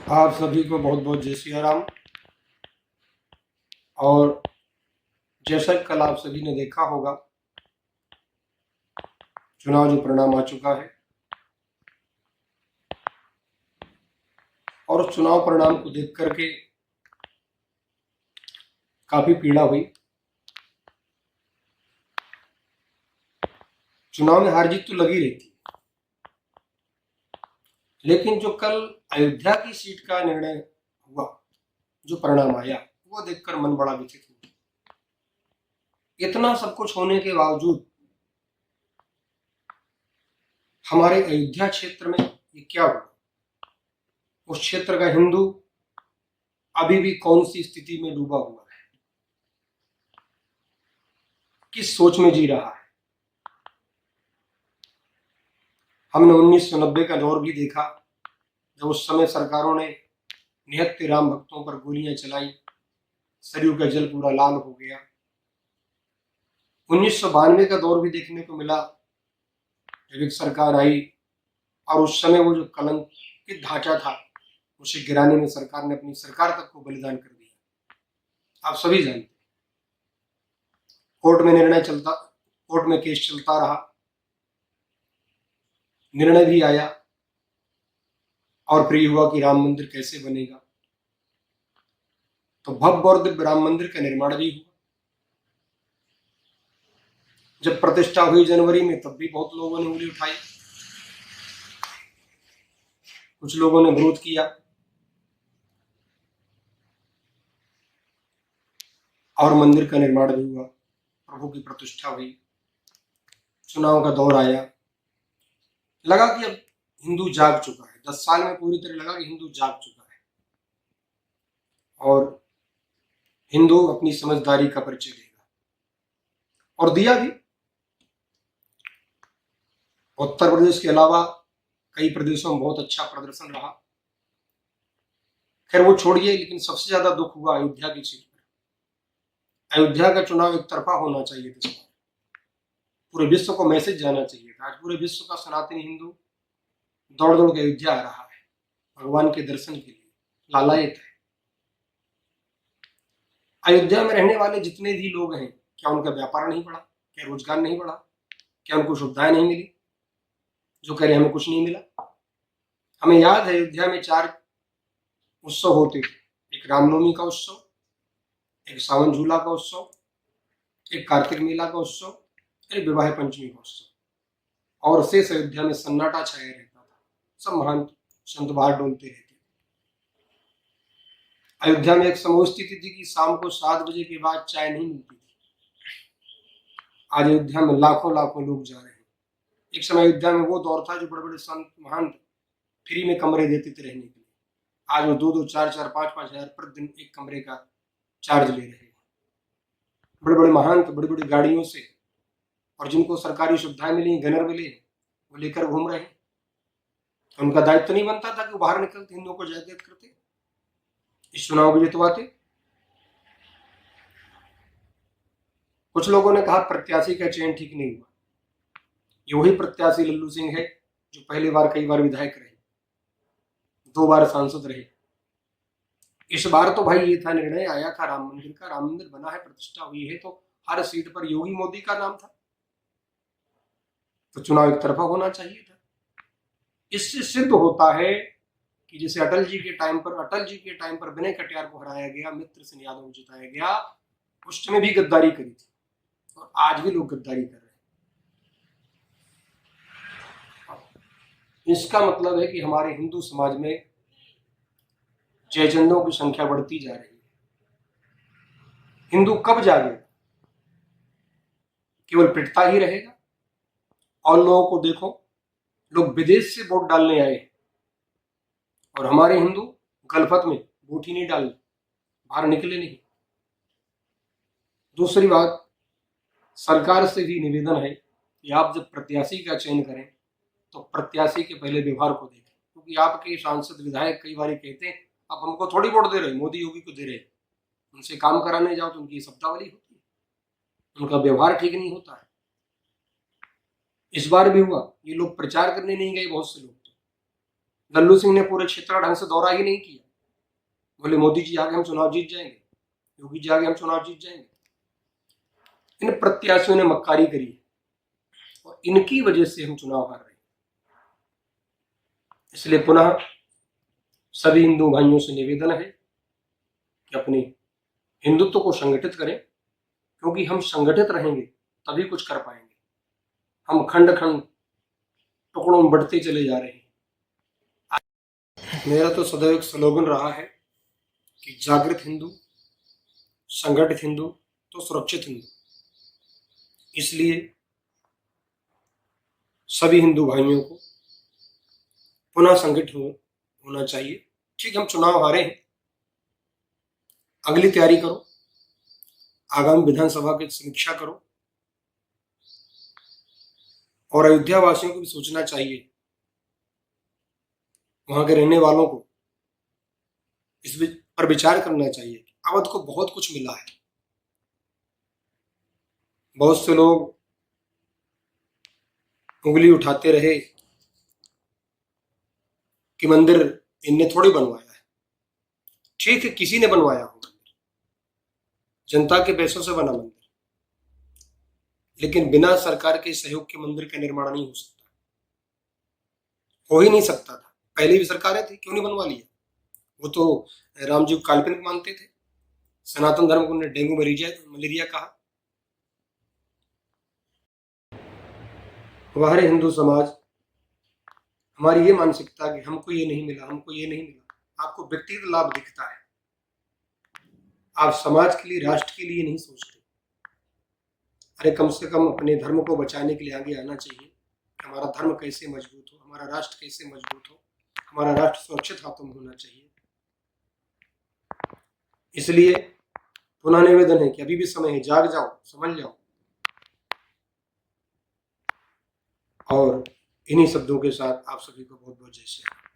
आप सभी को बहुत बहुत जय सिया राम। और जैसा कि कल आप सभी ने देखा होगा, चुनाव जो परिणाम आ चुका है और उस चुनाव परिणाम को देख करके काफी पीड़ा हुई। चुनाव में हार जीत तो लगी रही थी, लेकिन जो कल अयोध्या की सीट का निर्णय हुआ, जो परिणाम आया, वो देखकर मन बड़ा व्यथित हुआ। इतना सब कुछ होने के बावजूद हमारे अयोध्या क्षेत्र में ये क्या हुआ? उस क्षेत्र का हिंदू अभी भी कौन सी स्थिति में डूबा हुआ है, किस सोच में जी रहा है? हमने 1990 का दौर भी देखा, जब उस समय सरकारों ने निहत्थे राम भक्तों पर गोलियां चलाई, सरयू का जल पूरा लाल हो गया। 1992 का दौर भी देखने को मिला, जब एक सरकार आई और उस समय वो जो कलंकित ढांचा था, उसे गिराने में सरकार ने अपनी सरकार तक को बलिदान कर दिया। आप सभी जानते, कोर्ट में केस चलता रहा, निर्णय भी आया और फिर हुआ कि राम मंदिर कैसे बनेगा। तो भव्य और दिव्य राम मंदिर का निर्माण भी हुआ। जब प्रतिष्ठा हुई जनवरी में, तब भी बहुत लोगों ने उंगली उठाई, कुछ लोगों ने विरोध किया, और मंदिर का निर्माण भी हुआ, प्रभु की प्रतिष्ठा हुई, चुनाव का दौर आया। लगा कि अब हिंदू जाग चुका है, 10 साल में पूरी तरह लगा कि हिंदू जाग चुका है और हिंदू अपनी समझदारी का परिचय देगा, और दिया भी। उत्तर प्रदेश के अलावा कई प्रदेशों में बहुत अच्छा प्रदर्शन रहा। खैर वो छोड़िए, लेकिन सबसे ज्यादा दुख हुआ अयोध्या की सीट पर। अयोध्या का चुनाव एक तरफा होना चाहिए था, पूरे विश्व को मैसेज जाना चाहिए था। आज पूरे विश्व का सनातनी हिंदू दौड़ दौड़ के अयोध्या आ रहा है भगवान के दर्शन के लिए, लालायत है। अयोध्या में रहने वाले जितने भी लोग हैं, क्या उनका व्यापार नहीं बढ़ा? क्या रोजगार नहीं बढ़ा? क्या उनको सुविधाएं नहीं मिली? जो कह रहे हमें कुछ नहीं मिला। हमें याद है अयोध्या में 4 उत्सव होते थे, एक रामनवमी का उत्सव, एक सावन झूला का उत्सव, एक कार्तिक मेला का उत्सव, एक विवाह पंचमी का उत्सव, और शेष अयोध्या में सन्नाटा छाया रहता था। सब महान संत बाहर डोलते रहते थे। अयोध्या में एक समूह स्थिति थी कि शाम को 7 बजे के बाद चाय नहीं मिलती थी। आज अयोध्या में लाखों लाखों लोग जा रहे हैं। एक समय अयोध्या में वो दौर था जो बड़े बड़े संत महंत फ्री में कमरे देते थे रहने के लिए। आज वो 2-2, 4-4, 5-5 हजार प्रतिदिन एक कमरे का चार्ज ले रहे हैं। बड़े बड़े महंत बड़ी बड़ी गाड़ियों से, और जिनको सरकारी सुविधाएं मिली, गनर मिले, वो लेकर घूम रहे हैं। तो उनका दायित्व नहीं बनता था कि वो बाहर निकलते हिंदुओं को जागृत करते, इस चुनाव को जितवाते? कुछ लोगों ने कहा प्रत्याशी का चयन ठीक नहीं हुआ। ये वही प्रत्याशी लल्लू सिंह है जो पहली बार कई बार विधायक रहे, 2 बार सांसद रहे। इस बार तो भाई ये था, निर्णय आया था राम मंदिर का, राम मंदिर बना है, प्रतिष्ठा हुई है, तो हर सीट पर योगी मोदी का नाम था, तो चुनाव एक तरफा होना चाहिए था। इससे सिद्ध होता है कि जैसे अटल जी के टाइम पर विनय कटियार को हराया गया, मित्र सिंह यादव को जिताया गया, उस समय भी गद्दारी करी थी, और आज भी लोग गद्दारी कर रहे हैं। इसका मतलब है कि हमारे हिंदू समाज में जयचंदों की संख्या बढ़ती जा रही है। हिंदू कब जागेगा? केवल पिटता ही रहेगा? और लोगों को देखो, लोग विदेश से वोट डालने आए और हमारे हिंदू गलफत में वोट ही नहीं डालने, बाहर निकले नहीं। दूसरी बात, सरकार से भी निवेदन है कि आप जब प्रत्याशी का चयन करें तो प्रत्याशी के पहले व्यवहार को देखें, क्योंकि आपके सांसद विधायक कई बार कहते हैं आप हमको थोड़ी वोट दे रहे, मोदी योगी को दे रहे, उनसे काम कराने जाओ तो उनकी शब्दावली होती है, उनका व्यवहार ठीक नहीं होता है। इस बार भी हुआ, ये लोग प्रचार करने नहीं गए, बहुत से लोग तो लल्लू सिंह ने पूरे क्षेत्र का ढंग से दौरा ही नहीं किया। बोले मोदी जी आगे हम चुनाव जीत जाएंगे, योगी जी आगे हम चुनाव जीत जाएंगे। इन प्रत्याशियों ने मक्कारी करी और इनकी वजह से हम चुनाव हार रहे हैं। इसलिए पुनः सभी हिंदू भाइयों से निवेदन है कि अपने हिंदुत्व को संगठित करें, क्योंकि हम संगठित रहेंगे तभी कुछ कर पाएंगे। हम खंड खंड टुकड़ों में बढ़ते चले जा रहे हैं। मेरा तो सदैव एक स्लोगन रहा है कि जागृत हिंदू, संगठित हिंदू तो सुरक्षित हिंदू। इसलिए सभी हिंदू भाइयों को पुनः संगठित होना चाहिए। ठीक, हम चुनाव हारे हैं, अगली तैयारी करो, आगामी विधानसभा की समीक्षा करो और अयोध्या वासियों को भी सोचना चाहिए, वहां के रहने वालों को इस पर विचार करना चाहिए। अवध को बहुत कुछ मिला है। बहुत से लोग उंगली उठाते रहे कि मंदिर इनने थोड़ी बनवाया है। ठीक है, किसी ने बनवाया हो मंदिर, जनता के पैसों से बना मंदिर, लेकिन बिना सरकार के सहयोग के मंदिर का निर्माण नहीं हो सकता, हो ही नहीं सकता था। पहले भी सरकारें थी, क्यों नहीं बनवा लिया? वो तो राम जी को काल्पनिक मानते थे, सनातन धर्म को उन्होंने डेंगू मलेरिया कहा। हमारे हिंदू समाज, हमारी ये मानसिकता कि हमको ये नहीं मिला, हमको ये नहीं मिला। आपको व्यक्तिगत लाभ दिखता है, आप समाज के लिए, राष्ट्र के लिए नहीं सोचते। अरे कम से कम अपने धर्म को बचाने के लिए आगे आना चाहिए। हमारा धर्म कैसे मजबूत हो, हमारा राष्ट्र कैसे मजबूत हो, हमारा राष्ट्र सुरक्षित हाथों में होना चाहिए। इसलिए पुनः निवेदन है कि अभी भी समय है, जाग जाओ, समझ जाओ। और इन्हीं शब्दों के साथ आप सभी को बहुत बहुत जय श्री राम।